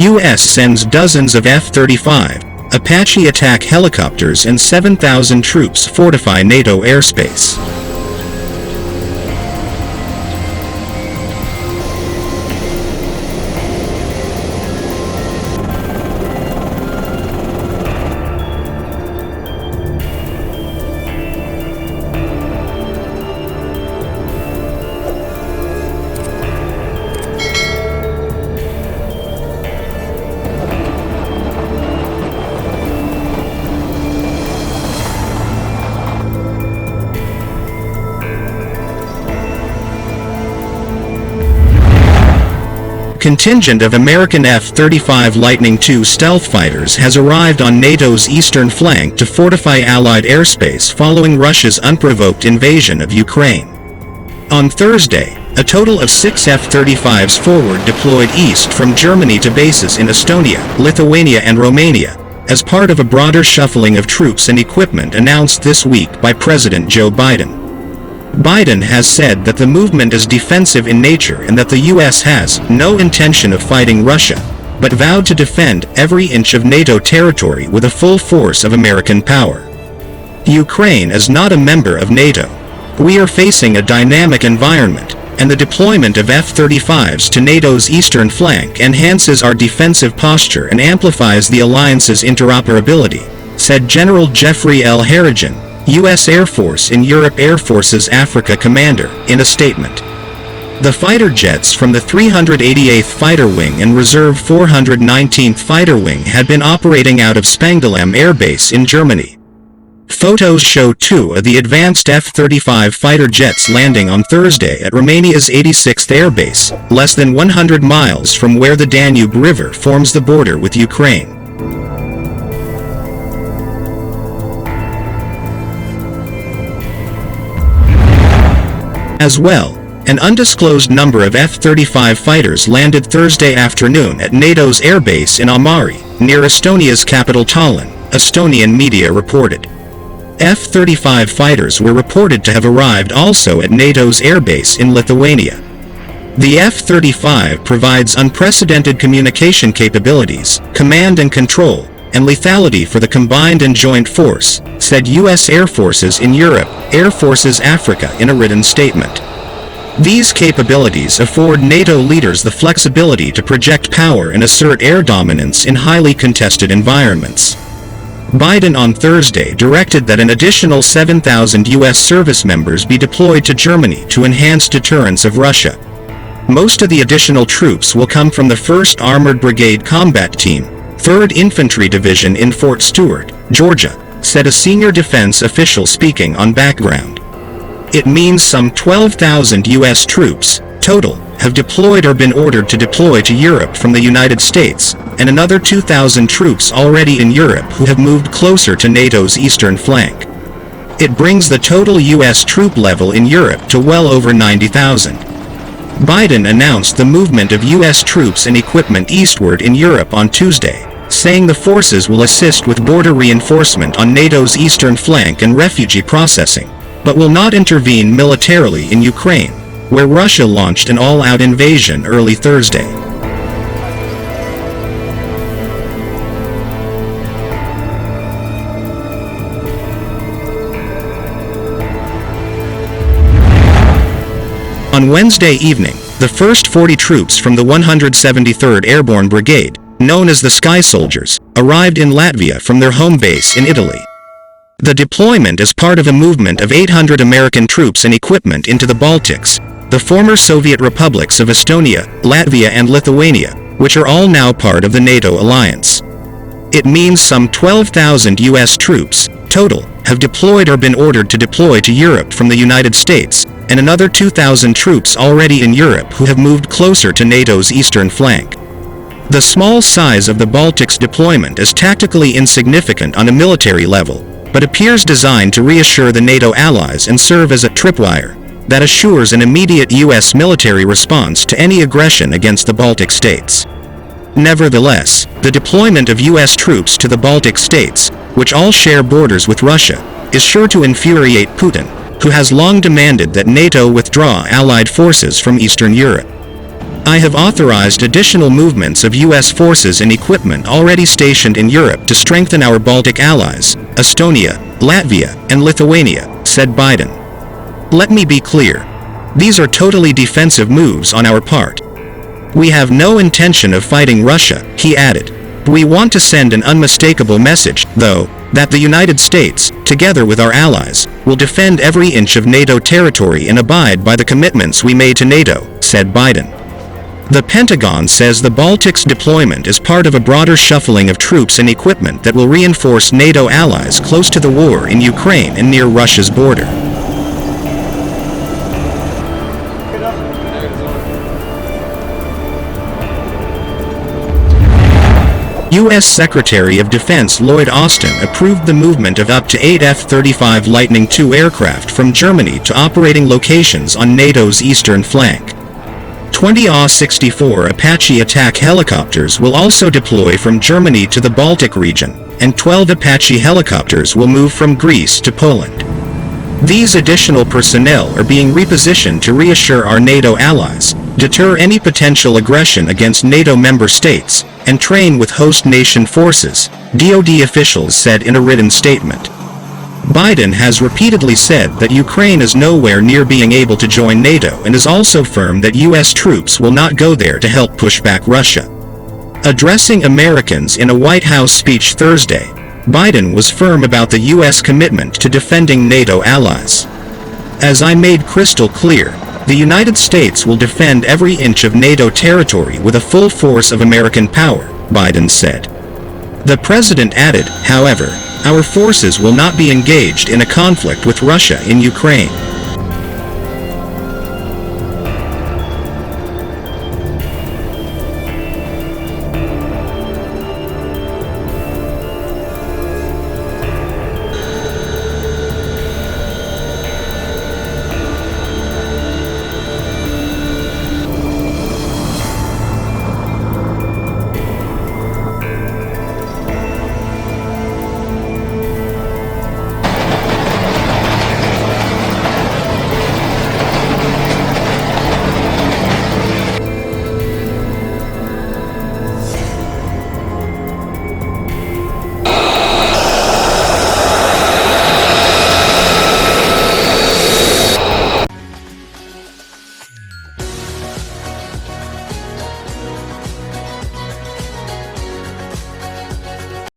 U.S. sends dozens of F-35, Apache attack helicopters and 7,000 troops fortify NATO airspace. Contingent of American F-35 Lightning II stealth fighters has arrived on NATO's eastern flank to fortify Allied airspace following Russia's unprovoked invasion of Ukraine. On Thursday, a total of 6 F-35s forward deployed east from Germany to bases in Estonia, Lithuania and Romania, as part of a broader shuffling of troops and equipment announced this week by President Joe Biden. Biden has said that the movement is defensive in nature and that the U.S. has no intention of fighting Russia, but vowed to defend every inch of NATO territory with a full force of American power. Ukraine is not a member of NATO. We are facing a dynamic environment, and the deployment of F-35s to NATO's eastern flank enhances our defensive posture and amplifies the alliance's interoperability, said General Jeffrey L. Harrigan, U.S. Air Force in Europe Air Force's Africa commander, in a statement. The fighter jets from the 388th Fighter Wing and Reserve 419th Fighter Wing had been operating out of Spangdahlem Air Base in Germany. Photos show two of the advanced F-35 fighter jets landing on Thursday at Romania's 86th Air Base, less than 100 miles from where the Danube River forms the border with Ukraine. As well, an undisclosed number of F-35 fighters landed Thursday afternoon at NATO's airbase in Amari, near Estonia's capital Tallinn, Estonian media reported. F-35 fighters were reported to have arrived also at NATO's airbase in Lithuania. The F-35 provides unprecedented communication capabilities, command and control, and lethality for the combined and joint force, said U.S. Air Forces in Europe, Air Forces Africa in a written statement. These capabilities afford NATO leaders the flexibility to project power and assert air dominance in highly contested environments. Biden on Thursday directed that an additional 7,000 U.S. service members be deployed to Germany to enhance deterrence of Russia. Most of the additional troops will come from the 1st Armored Brigade Combat Team, 3rd Infantry Division in Fort Stewart, Georgia, said a senior defense official speaking on background. It means some 12,000 U.S. troops, total, have deployed or been ordered to deploy to Europe from the United States, and another 2,000 troops already in Europe who have moved closer to NATO's eastern flank. It brings the total U.S. troop level in Europe to well over 90,000. Biden announced the movement of U.S. troops and equipment eastward in Europe on Tuesday, saying the forces will assist with border reinforcement on NATO's eastern flank and refugee processing, but will not intervene militarily in Ukraine, where Russia launched an all-out invasion early Thursday. On Wednesday evening, the first 40 troops from the 173rd Airborne Brigade, known as the Sky Soldiers, arrived in Latvia from their home base in Italy. The deployment is part of a movement of 800 American troops and equipment into the Baltics, the former Soviet republics of Estonia, Latvia and Lithuania, which are all now part of the NATO alliance. It means some 12,000 U.S. troops, total, have deployed or been ordered to deploy to Europe from the United States, and another 2,000 troops already in Europe who have moved closer to NATO's eastern flank. The small size of the Baltics deployment is tactically insignificant on a military level, but appears designed to reassure the NATO allies and serve as a tripwire that assures an immediate U.S. military response to any aggression against the Baltic states. Nevertheless, the deployment of U.S. troops to the Baltic states, which all share borders with Russia, is sure to infuriate Putin, who has long demanded that NATO withdraw Allied forces from Eastern Europe. I have authorized additional movements of U.S. forces and equipment already stationed in Europe to strengthen our Baltic allies, Estonia, Latvia, and Lithuania, said Biden. Let me be clear. These are totally defensive moves on our part. We have no intention of fighting Russia, he added. We want to send an unmistakable message, though, that the United States, together with our allies, will defend every inch of NATO territory and abide by the commitments we made to NATO, said Biden. The Pentagon says the Baltic's deployment is part of a broader shuffling of troops and equipment that will reinforce NATO allies close to the war in Ukraine and near Russia's border. U.S. Secretary of Defense Lloyd Austin approved the movement of up to 8 F-35 Lightning II aircraft from Germany to operating locations on NATO's eastern flank. 20 AW-64 Apache attack helicopters will also deploy from Germany to the Baltic region, and 12 Apache helicopters will move from Greece to Poland. These additional personnel are being repositioned to reassure our NATO allies, deter any potential aggression against NATO member states, and train with host nation forces, DoD officials said in a written statement. Biden has repeatedly said that Ukraine is nowhere near being able to join NATO and is also firm that U.S. troops will not go there to help push back Russia. Addressing Americans in a White House speech Thursday, Biden was firm about the U.S. commitment to defending NATO allies. As I made crystal clear, the United States will defend every inch of NATO territory with a full force of American power, Biden said. The president added, however, our forces will not be engaged in a conflict with Russia in Ukraine.